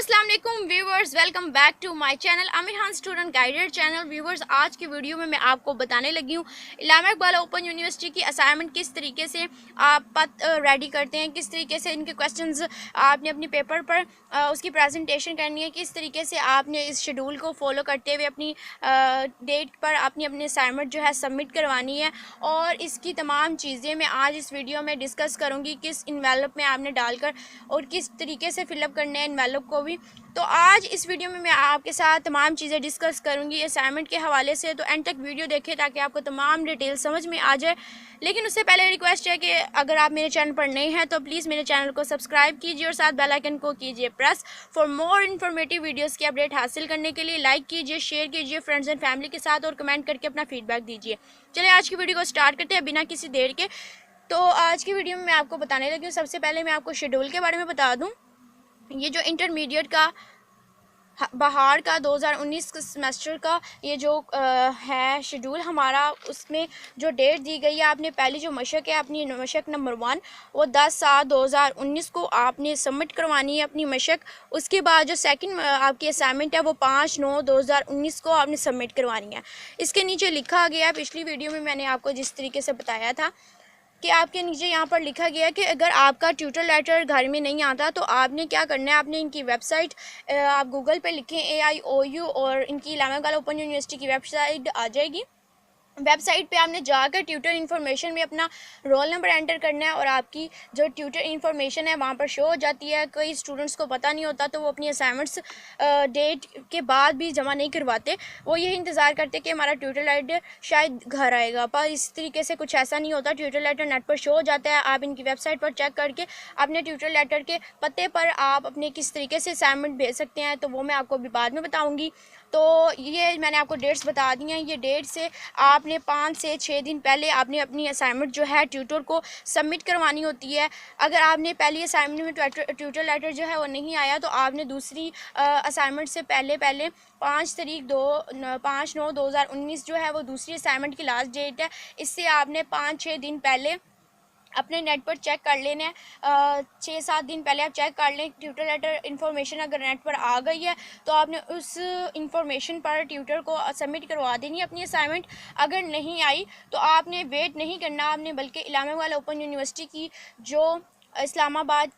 अस्सलाम वालेकुम viewers, welcome back to my channel Aamir Khan student guided channel. Viewers, आज की वीडियो में मैं आपको बताने लगी हूँ इलामा इकबाल ओपन यूनिवर्सिटी की असाइनमेंट किस तरीके से आप रेडी करते हैं, किस तरीके से इनके क्वेश्चंस आपने अपनी पेपर पर उसकी प्रेजेंटेशन करनी है, किस तरीके से आपने इस शेड्यूल को फॉलो करते हुए अपनी डेट पर अपनी असाइनमेंट जो है सबमिट करवानी है। और इसकी तमाम चीज़ें मैं आज इस वीडियो में डिस्कस करूँगी, किस इन्वेलप में आपने डालकर और किस तरीके से फिलअप करना है इन्वेलप को भी। तो आज इस वीडियो में मैं आपके साथ तमाम चीज़ें डिस्कस करूंगी असाइनमेंट के हवाले से, तो एंड तक वीडियो देखें ताकि आपको तमाम डिटेल समझ में आ जाए। लेकिन उससे पहले रिक्वेस्ट है कि अगर आप मेरे चैनल पर नए हैं तो प्लीज़ मेरे चैनल को सब्सक्राइब कीजिए और साथ बेल आइकन को कीजिए press. For more informative videos की अपडेट हासिल करने के लिए लाइक कीजिए, शेयर कीजिए फ्रेंड्स एंड फैमिली के साथ और कमेंट करके अपना फीडबैक दीजिए। चलिए आज की वीडियो को स्टार्ट करते हैं बिना किसी देर के। तो आज की वीडियो में मैं आपको बताने लगी हूँ, सबसे पहले मैं आपको शेड्यूल के बारे में बता दूँ। ये जो इंटरमीडिएट का बाहर का 2019 सेमेस्टर का ये जो है शेड्यूल हमारा, उसमें जो डेट दी गई है, आपने पहली जो मशक है अपनी मशक नंबर 1 वो 10/7/2019 को आपने सबमिट करवानी है अपनी मशक। उसके बाद जो सेकंड आपकी असाइनमेंट है वो 5/9/2019 को आपने सबमिट करवानी है। इसके नीचे लिखा गया है, पिछली वीडियो में मैंने आपको जिस तरीके से बताया था कि आपके नीचे यहाँ पर लिखा गया है कि अगर आपका ट्यूटर लेटर घर में नहीं आता तो आपने क्या करना है, आपने इनकी वेबसाइट आप गूगल पे लिखें AIOU और इनकी इलामा इकबाल ओपन यूनिवर्सिटी की वेबसाइट आ जाएगी। वेबसाइट पे आपने जाकर ट्यूटर इन्फॉर्मेशन में अपना रोल नंबर एंटर करना है और आपकी जो ट्यूटर इन्फॉर्मेशन है वहाँ पर शो हो जाती है। कई स्टूडेंट्स को पता नहीं होता तो वो अपनी असाइनमेंट्स डेट के बाद भी जमा नहीं करवाते, वो यही इंतज़ार करते कि हमारा ट्यूटर लेटर शायद घर आएगा, पर इस तरीके से कुछ ऐसा नहीं होता। ट्यूटर लेटर नेट पर शो हो जाता है। आप इनकी वेबसाइट पर चेक करके अपने ट्यूटर लेटर के पते पर आप अपने किस तरीके से असाइनमेंट भेज सकते हैं, तो वो मैं आपको अभी बाद में बताऊँगी। तो ये मैंने आपको डेट्स बता दी हैं। ये डेट से आपने 5 से 6 दिन पहले आपने अपनी असाइनमेंट जो है ट्यूटर को सबमिट करवानी होती है। अगर आपने पहली असाइनमेंट में ट्यूटर लेटर जो है वो नहीं आया तो आपने दूसरी असाइनमेंट से पहले 5/9/2019 जो है वो दूसरी असाइनमेंट की लास्ट डेट है। इससे आपने 5-6 दिन पहले अपने नेट पर चेक कर लेना है। 6-7 दिन पहले आप चेक कर लें ट्यूटर लेटर इन्फॉर्मेशन अगर नेट पर आ गई है तो आपने उस इन्फॉर्मेशन पर ट्यूटर को सबमिट करवा देनी है अपनी असाइनमेंट। अगर नहीं आई तो आपने वेट नहीं करना, आपने बल्कि इलामा इकबाल ओपन यूनिवर्सिटी की जो इस्लामाबाद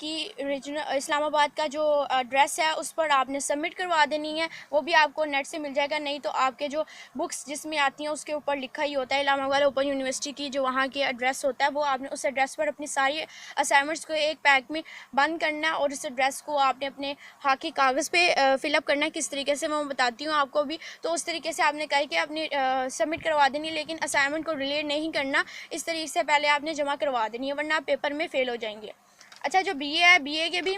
का जो एड्रेस है उस पर आपने सबमिट करवा देनी है। वो भी आपको नेट से मिल जाएगा, नहीं तो आपके जो बुक्स जिसमें आती हैं उसके ऊपर लिखा ही होता है इलामा इकबाल ओपन यूनिवर्सिटी की जो वहाँ की एड्रेस होता है, वो आपने उस एड्रेस पर अपनी सारी असाइनमेंट्स को एक पैक में बंद करना है और उस एड्रेस को आपने अपने हाथ के कागज़ पे फिलअप करना है। किस तरीके से मैं बताती हूँ आपको भी। तो उस तरीके से आपने करके अपनी सबमिट करवा देनी है, लेकिन असाइनमेंट को डिलीट नहीं करना, इस तरीके से पहले आपने जमा करवा देनी है वरना आप पेपर में फ़ेल हो जाएंगे। अच्छा, जो BA है, BA के भी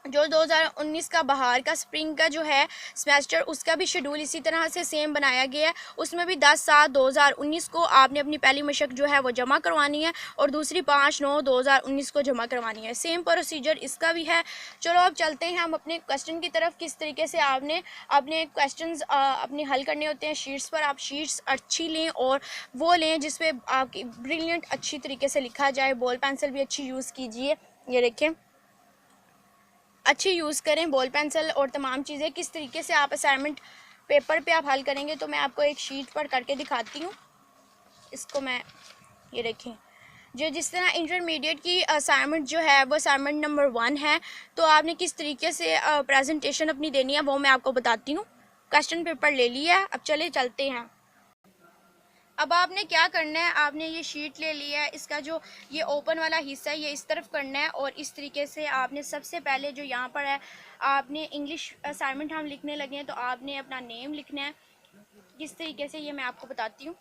जो 2019 का बाहर का स्प्रिंग का जो है सेमेस्टर, उसका भी शेड्यूल इसी तरह से सेम बनाया गया है। उसमें भी 10/7/2019 को आपने अपनी पहली मशक जो है वो जमा करवानी है और दूसरी 5/9/2019 को जमा करवानी है। सेम प्रोसीजर इसका भी है। चलो अब चलते हैं हम अपने क्वेश्चन की तरफ। किस तरीके से आपने अपने क्वेश्चंस अपने हल करने होते हैं शीट्स पर। आप शीट्स अच्छी लें और वो लें जिसपे आपकी ब्रिलियंट अच्छी तरीके से लिखा जाए। बॉल पेंसिल भी अच्छी यूज़ कीजिए, ये देखें अच्छी यूज़ करें बॉल पेंसिल और तमाम चीज़ें। किस तरीके से आप असाइनमेंट पेपर पे आप हल करेंगे तो मैं आपको एक शीट पर करके दिखाती हूँ। इसको मैं, ये देखें, जो जिस तरह इंटरमीडिएट की असाइनमेंट जो है वो असाइनमेंट नंबर 1 है, तो आपने किस तरीके से प्रेजेंटेशन अपनी देनी है वो मैं आपको बताती हूँ। क्वेश्चन पेपर ले लिया है, अब चलते हैं। अब आपने क्या करना है, आपने ये शीट ले लिया है, इसका जो ये ओपन वाला हिस्सा है ये इस तरफ करना है और इस तरीके से आपने सबसे पहले जो यहाँ पर है आपने इंग्लिश असाइनमेंट हम लिखने लगे हैं तो आपने अपना नेम लिखना है। किस तरीके से ये मैं आपको बताती हूँ।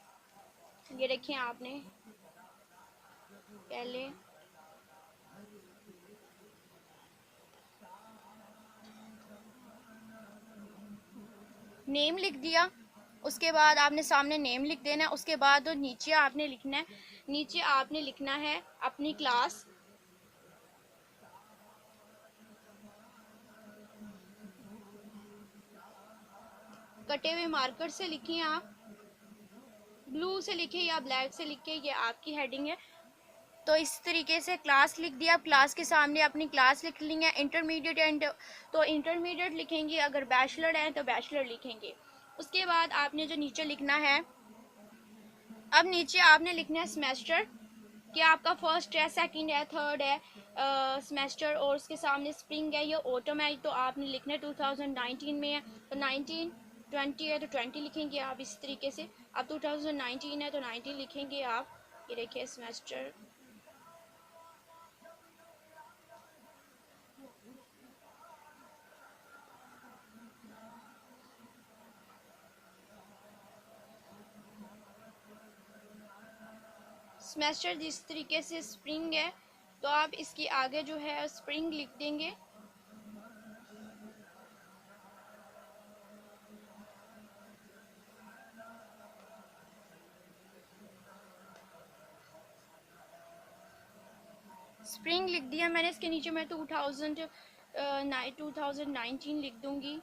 ये देखिए, आपने पहले नेम लिख दिया, उसके बाद आपने सामने नेम लिख देना है। उसके बाद नीचे आपने लिखना है, नीचे आपने लिखना है अपनी क्लास। कटे हुए मार्कर से लिखिए, आप ब्लू से लिखे या ब्लैक से लिखे, ये आपकी हेडिंग है। तो इस तरीके से क्लास लिख दिया। अब क्लास के सामने अपनी क्लास लिख ली है। इंटरमीडिएट एंड तो इंटरमीडिएट लिखेंगे, अगर बैचलर है तो बैचलर लिखेंगे। उसके बाद आपने जो नीचे लिखना है, अब नीचे आपने लिखना है सेमेस्टर, कि आपका फर्स्ट है, सेकंड है, थर्ड है सेमेस्टर, और उसके सामने स्प्रिंग है या ऑटम है, तो आपने लिखना है 2019 में है तो 19, 20 है तो 20 लिखेंगे आप इस तरीके से। अब 2019 है तो 19 लिखेंगे आप। ये देखिए सेमेस्टर। सेमेस्टर जिस तरीके से स्प्रिंग है तो आप इसके आगे जो है स्प्रिंग लिख देंगे। स्प्रिंग लिख दिया मैंने। इसके नीचे मैं 2019 लिख दूंगी।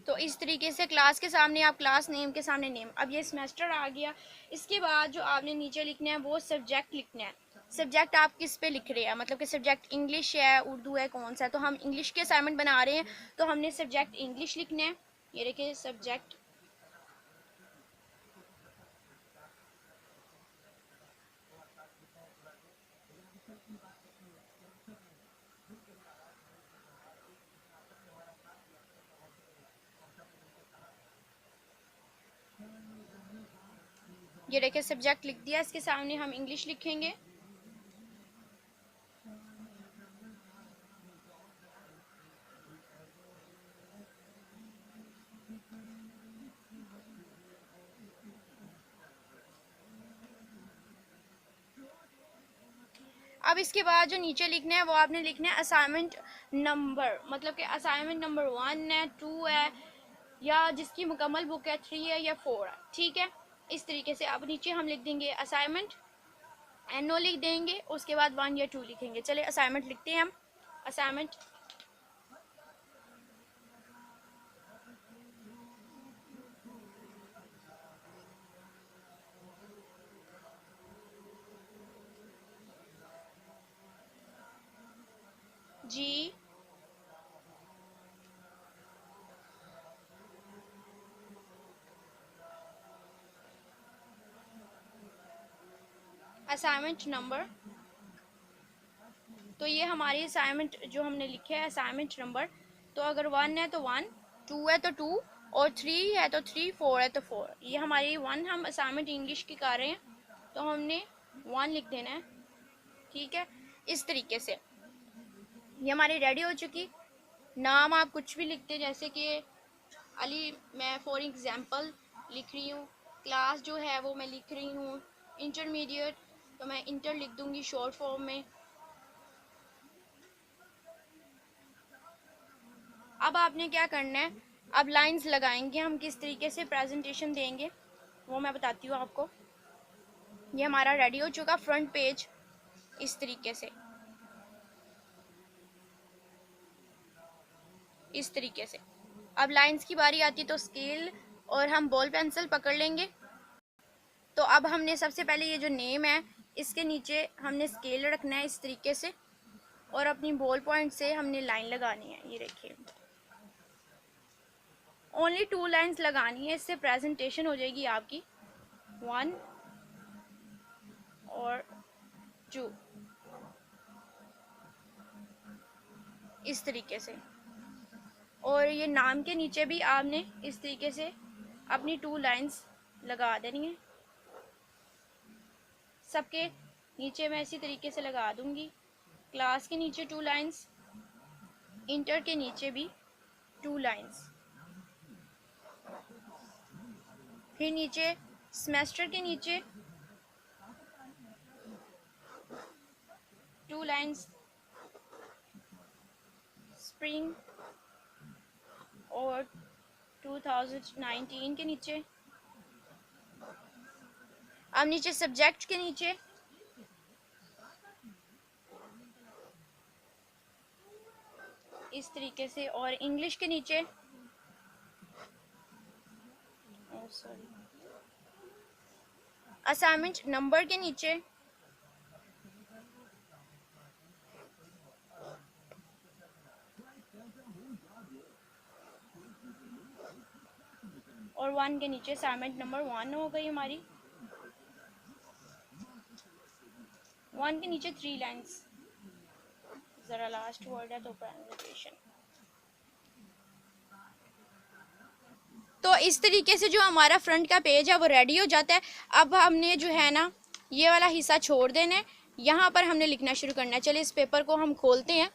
तो इस तरीके से क्लास के सामने आप क्लास नेम के सामने नेम। अब ये सेमेस्टर आ गया। इसके बाद जो आपने नीचे लिखना है वो सब्जेक्ट लिखना है। सब्जेक्ट आप किस पे लिख रहे हैं, मतलब कि सब्जेक्ट इंग्लिश है, उर्दू है, कौन सा है। तो हम इंग्लिश के असाइनमेंट बना रहे हैं तो हमने सब्जेक्ट इंग्लिश लिखना है। ये देखिए सब्जेक्ट। ये देखिए सब्जेक्ट लिख दिया। इसके सामने हम इंग्लिश लिखेंगे। अब इसके बाद जो नीचे लिखना है वो आपने लिखना है असाइनमेंट नंबर, मतलब कि असाइनमेंट नंबर 1 है, 2 है, या जिसकी मुकम्मल बुक है 3 है या 4 है। ठीक है, इस तरीके से अब नीचे हम लिख देंगे असाइनमेंट, एनओ लिख देंगे, उसके बाद 1 या 2 लिखेंगे। चले असाइनमेंट लिखते हैं हम। असाइनमेंट जी असाइनमेंट नंबर। तो ये हमारी असाइनमेंट जो हमने लिखे है असाइनमेंट नंबर। तो अगर 1 है तो 1, 2 है तो 2, और 3 है तो 3, 4 है तो 4। ये हमारी 1 हम असाइनमेंट इंग्लिश की कर रहे हैं तो हमने 1 लिख देना है। ठीक है, इस तरीके से ये हमारी रेडी हो चुकी। नाम आप कुछ भी लिखते हैं, जैसे कि अली मैं फॉर एग्जांपल लिख रही हूँ। क्लास जो है वो मैं लिख रही हूँ इंटरमीडिएट, तो मैं इंटर लिख दूँगी शॉर्ट फॉर्म में। अब आपने क्या करना है, अब लाइंस लगाएंगे हम, किस तरीके से प्रेजेंटेशन देंगे वो मैं बताती हूँ आपको। ये हमारा रेडी हो चुका फ्रंट पेज इस तरीके से, इस तरीके से। अब लाइंस की बारी आती है तो स्केल और हम बॉल पेंसिल पकड़ लेंगे। तो अब हमने सबसे पहले ये जो नेम है इसके नीचे हमने स्केल रखना है इस तरीके से, और अपनी बॉल पॉइंट से हमने लाइन लगानी है। ये देखिए ओनली 2 लाइंस लगानी है, इससे प्रेजेंटेशन हो जाएगी आपकी 1 और 2 इस तरीके से। और ये नाम के नीचे भी आपने इस तरीके से अपनी 2 लाइंस लगा देनी है। सबके नीचे मैं इसी तरीके से लगा दूंगी। क्लास के नीचे 2 लाइंस, इंटर के नीचे भी 2 लाइंस, फिर नीचे सेमेस्टर के नीचे 2 लाइंस, स्प्रिंग और 2019 के नीचे। अब नीचे सब्जेक्ट के नीचे इस तरीके से, और इंग्लिश के नीचे सॉरी असाइनमेंट नंबर के नीचे और 1 के नीचे असाइनमेंट नंबर 1 हो गई हमारी। 1 के नीचे 3 लाइंस, ज़रा लास्ट वर्ड है तो प्रोनाउंसिएशन। तो इस तरीके से जो हमारा फ्रंट का पेज है वो रेडी हो जाता है। अब हमने जो है ना ये वाला हिस्सा छोड़ देना है, यहाँ पर हमने लिखना शुरू करना है। चलिए इस पेपर को हम खोलते हैं।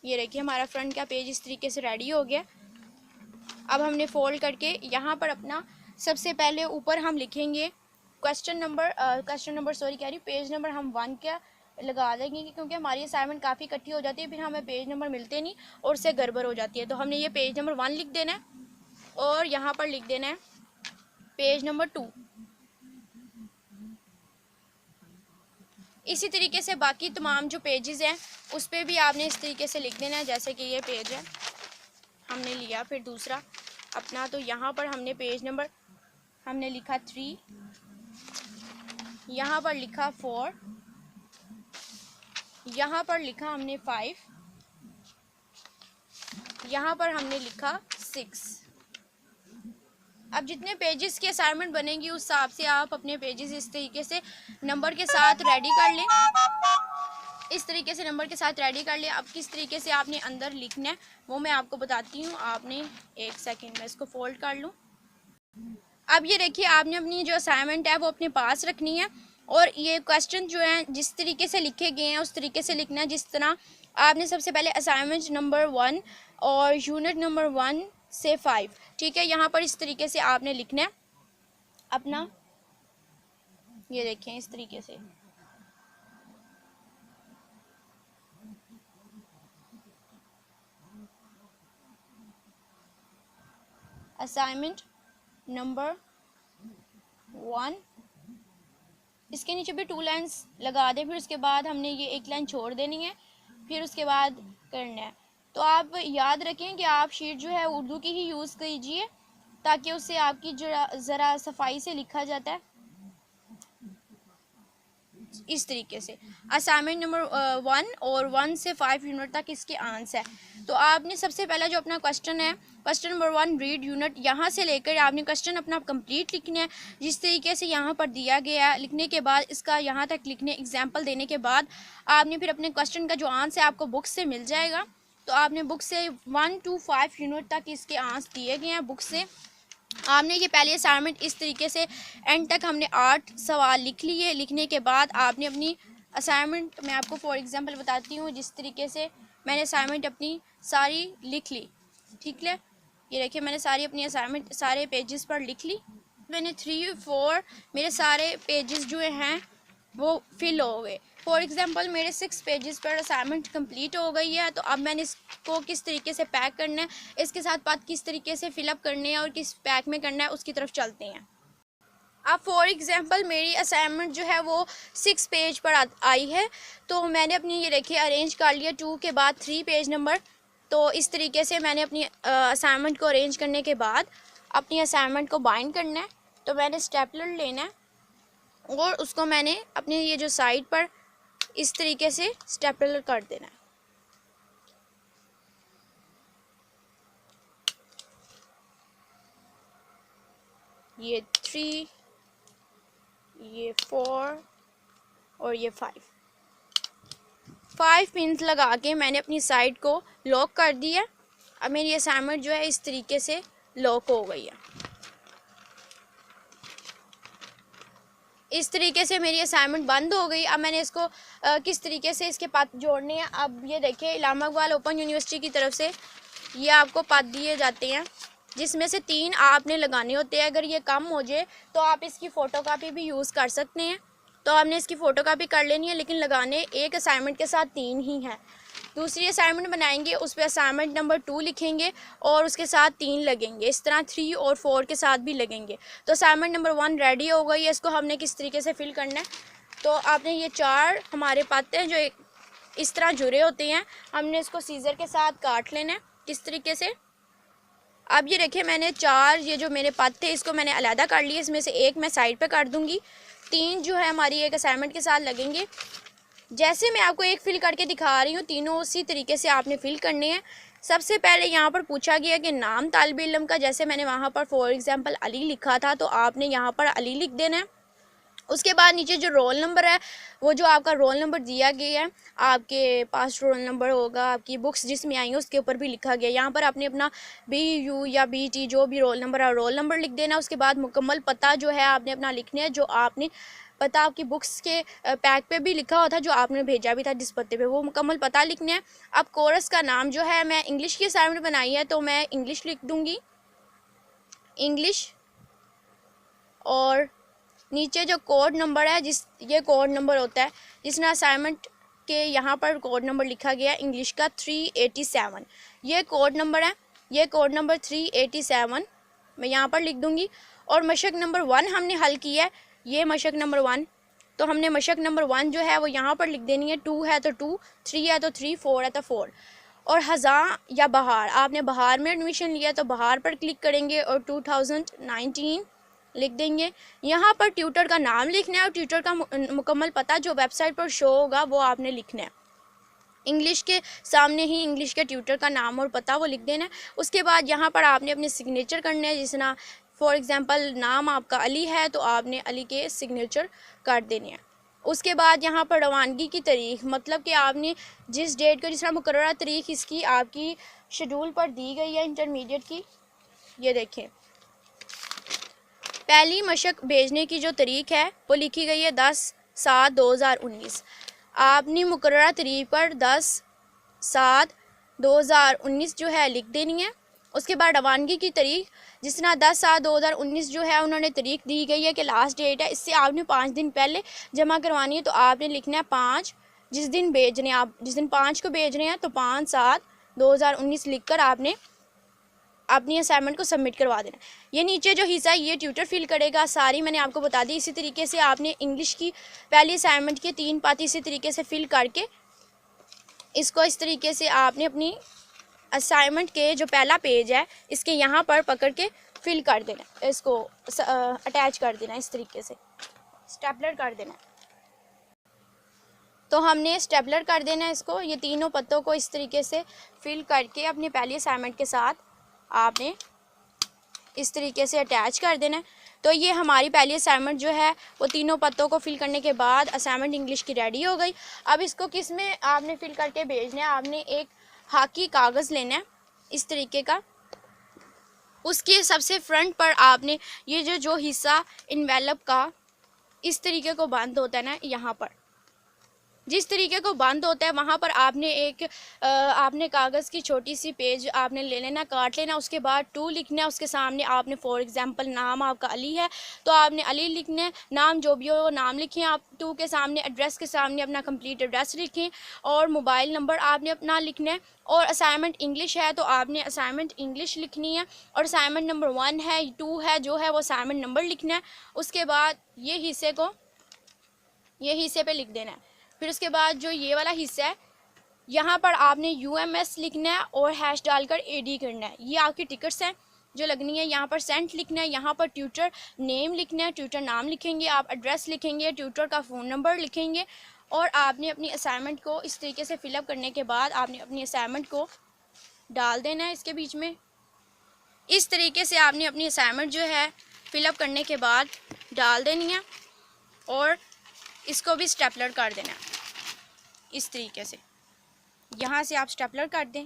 ये देखिए हमारा फ्रंट का पेज इस तरीके से रेडी हो गया। अब हमने फोल्ड करके यहाँ पर अपना सबसे पहले ऊपर हम लिखेंगे क्वेश्चन नंबर सॉरी कह रही पेज नंबर हम 1 का लगा देंगे, क्योंकि हमारी असाइनमेंट काफ़ी इकट्ठी हो जाती है, फिर हमें पेज नंबर मिलते नहीं और उससे गड़बड़ हो जाती है। तो हमने ये पेज नंबर 1 लिख देना है और यहाँ पर लिख देना है पेज नंबर 2। इसी तरीके से बाकी तमाम जो पेजेस हैं उस पर भी आपने इस तरीके से लिख देना है। जैसे कि ये पेज है हमने लिया, फिर दूसरा अपना, तो यहाँ पर हमने पेज नंबर हमने लिखा 3, यहाँ पर लिखा 4, यहाँ पर लिखा हमने 5, यहाँ पर हमने लिखा 6। अब जितने पेजेस की असाइनमेंट बनेंगी उस हिसाब से आप अपने पेजेस इस तरीके से नंबर के साथ रेडी कर लें। इस तरीके से नंबर के साथ रेडी कर लें। अब किस तरीके से आपने अंदर लिखना है वो मैं आपको बताती हूँ। आपने एक सेकेंड में इसको फोल्ड कर लूँ। अब ये देखिए आपने अपनी जो असाइनमेंट है वो अपने पास रखनी है और ये क्वेश्चन जो है जिस तरीके से लिखे गए हैं उस तरीके से लिखना है। जिस तरह आपने सबसे पहले असाइनमेंट नंबर 1 और यूनिट नंबर 1 से 5, ठीक है, यहाँ पर इस तरीके से आपने लिखना है अपना। ये देखें इस तरीके से असाइनमेंट नंबर 1, इसके नीचे भी 2 लाइन्स लगा दें, फिर उसके बाद हमने ये एक लाइन छोड़ देनी है, फिर उसके बाद करना है। तो आप याद रखें कि आप शीट जो है उर्दू की ही यूज़ कीजिए ताकि उससे आपकी ज़रा सफाई से लिखा जाता है। इस तरीके से असाइनमेंट नंबर 1 और 1 से 5 यूनिट तक इसके आंसर है। तो आपने सबसे पहला जो अपना क्वेश्चन है क्वेश्चन नंबर 1 रीड यूनिट, यहाँ से लेकर आपने क्वेश्चन अपना कंप्लीट लिखना है जिस तरीके से यहाँ पर दिया गया है। लिखने के बाद इसका यहाँ तक लिखने एग्जाम्पल देने के बाद आपने फिर अपने क्वेश्चन का जो आंसर है आपको बुक से मिल जाएगा। तो आपने बुक से 1 to 5 यूनिट तक इसके आंसर दिए गए हैं बुक से। आपने ये पहले असाइनमेंट इस तरीके से एंड तक हमने 8 सवाल लिख लिए। लिखने के बाद आपने अपनी असाइनमेंट, मैं आपको फॉर एग्जांपल बताती हूँ, जिस तरीके से मैंने असाइनमेंट अपनी सारी लिख ली, ठीक है। ये देखिए मैंने सारी अपनी असाइनमेंट सारे पेजेस पर लिख ली। मैंने 3 4 मेरे सारे पेजेस जो हैं वो फिल हो गए। फॉर एग्ज़ाम्पल मेरे 6 पेजेस पर असाइनमेंट कंप्लीट हो गई है। तो अब मैंने इसको किस तरीके से पैक करना है, इसके साथ बात किस तरीके से फिलअप करने हैं और किस पैक में करना है उसकी तरफ चलते हैं। अब फॉर एग्ज़ाम्पल मेरी असाइनमेंट जो है वो 6 पेज पर आई है। तो मैंने अपनी ये देखिए अरेंज कर लिया 2 के बाद 3 पेज नंबर। तो इस तरीके से मैंने अपनी असाइनमेंट को अरेंज करने के बाद अपनी असाइनमेंट को बाइंड करना है। तो मैंने स्टेपलर लेना है और उसको मैंने अपने ये जो साइड पर इस तरीके से स्टेपलर कर देना है। ये 3, ये 4 और ये 5 पिन्स लगा के मैंने अपनी साइड को लॉक कर दिया। अब मेरी असाइनमेंट जो है इस तरीके से लॉक हो गई है। इस तरीके से मेरी असाइनमेंट बंद हो गई। अब मैंने इसको किस तरीके से इसके पद जोड़ने हैं। अब ये देखिए इलामा इकबाल ओपन यूनिवर्सिटी की तरफ से ये आपको पद दिए जाते हैं जिसमें से 3 आपने लगाने होते हैं। अगर ये कम हो जाए तो आप इसकी फ़ोटोकॉपी भी यूज़ कर सकते हैं। तो हमने इसकी फ़ोटोकॉपी कर लेनी है, लेकिन लगाने एक असाइनमेंट के साथ 3 ही हैं। दूसरी असाइनमेंट बनाएंगे उस पर असाइनमेंट नंबर 2 लिखेंगे और उसके साथ 3 लगेंगे। इस तरह 3 और 4 के साथ भी लगेंगे। तो असाइनमेंट नंबर 1 रेडी हो गई है। इसको हमने किस तरीके से फिल करना है, तो आपने ये 4 हमारे पाते हैं जो इस तरह जुड़े होते हैं, हमने इसको सीज़र के साथ काट लेना है किस तरीके से। अब ये देखिए मैंने 4 ये जो मेरे पद थे इसको मैंने अलहदा कर लिया, इसमें से एक मैं साइड पे कर दूँगी। 3 जो है हमारी एक असाइनमेंट के साथ लगेंगे। जैसे मैं आपको एक फ़िल करके दिखा रही हूँ, तीनों उसी तरीके से आपने फ़िल करने हैं। सबसे पहले यहाँ पर पूछा गया कि नाम तालिब इल्म का, जैसे मैंने वहाँ पर फॉर एग्ज़ाम्पल अली लिखा था तो आपने यहाँ पर अली लिख देना है। उसके बाद नीचे जो रोल नंबर है, वो जो आपका रोल नंबर दिया गया है, आपके पास रोल नंबर होगा, आपकी बुक्स जिसमें आई हैं उसके ऊपर भी लिखा गया। यहाँ पर आपने अपना BU या BT जो भी रोल नंबर है रोल नंबर लिख देना। उसके बाद मुकम्मल पता जो है आपने अपना लिखना है, जो आपने पता आपकी बुक्स के पैक पे भी लिखा हुआ था, जो आपने भेजा भी था जिस पते पे, वो मुकम्मल पता लिखना है। अब कोर्स का नाम जो है, मैं इंग्लिश की असाइनमेंट बनाई है तो मैं इंग्लिश लिख दूँगी, इंग्लिश। और नीचे जो कोड नंबर है, ये कोड नंबर होता है जिसने असाइनमेंट के यहाँ पर कोड नंबर लिखा गया है इंग्लिश का 387, ये कोड नंबर है, ये कोड नंबर 387 मैं यहाँ पर लिख दूँगी। और मशक नंबर 1 हमने हल किया है, ये मशक नंबर 1, तो हमने मशक नंबर 1 जो है वो यहाँ पर लिख देनी है। 2 है तो 2, 3 है तो 3, 4 है तो 4। और हज़ा या बहार, आपने बहार में एडमिशन लिया तो बहार पर क्लिक करेंगे और 2019 लिख देंगे। यहाँ पर ट्यूटर का नाम लिखना है और ट्यूटर का मुकम्मल पता जो वेबसाइट पर शो होगा वो आपने लिखना है। इंग्लिश के सामने ही इंग्लिश के ट्यूटर का नाम और पता वो लिख देना है। उसके बाद यहाँ पर आपने अपने सिग्नेचर करने हैं, जिस ना फॉर एग्ज़ाम्पल नाम आपका अली है तो आपने अली के सिग्नेचर कर देने हैं। उसके बाद यहाँ पर रवानगी की तारीख, मतलब कि आपने जिस डेट को, जिस तरह मुकर्रर तारीख इसकी आपकी शेड्यूल पर दी गई है इंटरमीडिएट की, ये देखें पहली मशक भेजने की जो तारीख है वो लिखी गई है 10/7/2019। आपने मुकर्रर तारीख पर 10/7/2019 जो है लिख देनी है। उसके बाद रवानगी की तारीख, जिस तरह 10/7/2019 जो है उन्होंने तारीख दी गई है कि लास्ट डेट है, इससे आपने 5 दिन पहले जमा करवानी है तो आपने लिखना है 5, जिस दिन भेजने आप जिस दिन 5 को भेज रहे हैं तो 5/7/2019 लिख कर आपने अपनी असाइनमेंट को सबमिट करवा देना। ये नीचे जो हिस्सा है ये ट्यूटर फिल करेगा, सारी मैंने आपको बता दी। इसी तरीके से आपने इंग्लिश की पहली असाइनमेंट के 3 पाती इसी तरीके से फिल करके इसको इस तरीके से आपने अपनी असाइनमेंट के जो पहला पेज है इसके यहाँ पर पकड़ के फिल कर देना, इसको अटैच कर देना, इस तरीके से स्टेपलर कर देना। तो हमने स्टेपलर कर देना है इसको, ये तीनों पत्तों को इस तरीके से फिल करके अपनी पहली असाइनमेंट के साथ आपने इस तरीके से अटैच कर देना है। तो ये हमारी पहली असाइनमेंट जो है वो तीनों पत्तों को फिल करने के बाद असाइनमेंट इंग्लिश की रेडी हो गई। अब इसको किस में आपने फिल करके भेजना है, आपने एक हाकी कागज़ लेना है इस तरीके का, उसके सबसे फ्रंट पर आपने ये जो हिस्सा इन्वेलप का इस तरीके को बंद होता है ना, यहाँ पर जिस तरीके को बंद होता है वहाँ पर आपने कागज़ की छोटी सी पेज आपने ले लेना, काट लेना। उसके बाद 2 लिखना है, उसके सामने आपने फॉर एग्ज़ाम्पल नाम आपका अली है तो आपने अली लिखना है, नाम जो भी हो नाम लिखें आप। 2 के सामने एड्रेस के सामने अपना कंप्लीट एड्रेस लिखें और मोबाइल नंबर आपने अपना लिखना है। और असाइनमेंट इंग्लिश है तो आपने असाइनमेंट इंग्लिश लिखनी है और असाइनमेंट नंबर 1 है 2 है जो है वो असाइनमेंट नंबर लिखना है। उसके बाद ये हिस्से पे लिख देना है। फिर उसके बाद जो ये वाला हिस्सा है यहाँ पर आपने UMS लिखना है और हैश डालकर AD करना है। ये आपकी टिकट्स हैं जो लगनी है। यहाँ पर सेंट लिखना है, यहाँ पर ट्यूटर नेम लिखना है, ट्यूटर नाम लिखेंगे आप, एड्रेस लिखेंगे, ट्यूटर का फ़ोन नंबर लिखेंगे और आपने अपनी असाइनमेंट को इस तरीके से फिलअप करने के बाद आपने अपनी असाइनमेंट को डाल देना है इसके बीच में। इस तरीके से आपने अपनी असाइनमेंट जो है फिलअप करने के बाद डाल देनी है और इसको भी स्टेपलर कर देना है इस तरीके से। यहाँ से आप स्टेपलर कर दें।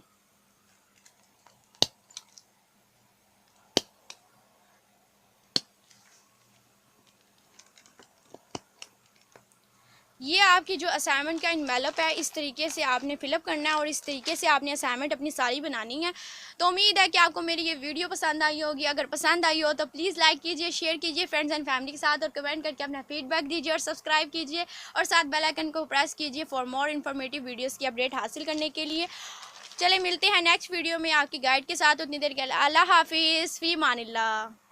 ये आपकी जो असाइनमेंट का इन्वेलप है इस तरीके से आपने फिलअप करना है और इस तरीके से आपने असाइनमेंट अपनी सारी बनानी है। तो उम्मीद है कि आपको मेरी ये वीडियो पसंद आई होगी। अगर पसंद आई हो तो प्लीज़ लाइक कीजिए, शेयर कीजिए फ्रेंड्स एंड फैमिली के साथ और कमेंट करके अपना फीडबैक दीजिए और सब्सक्राइब कीजिए और साथ बेल आइकन को प्रेस कीजिए फॉर मोर इन्फॉर्मेटिव वीडियोज़ की अपडेट हासिल करने के लिए। चले मिलते हैं नेक्स्ट वीडियो में आपकी गाइड के साथ। उतनी देर के लिए अल्लाह हाफिज़, फ़ी अमानिल्लाह।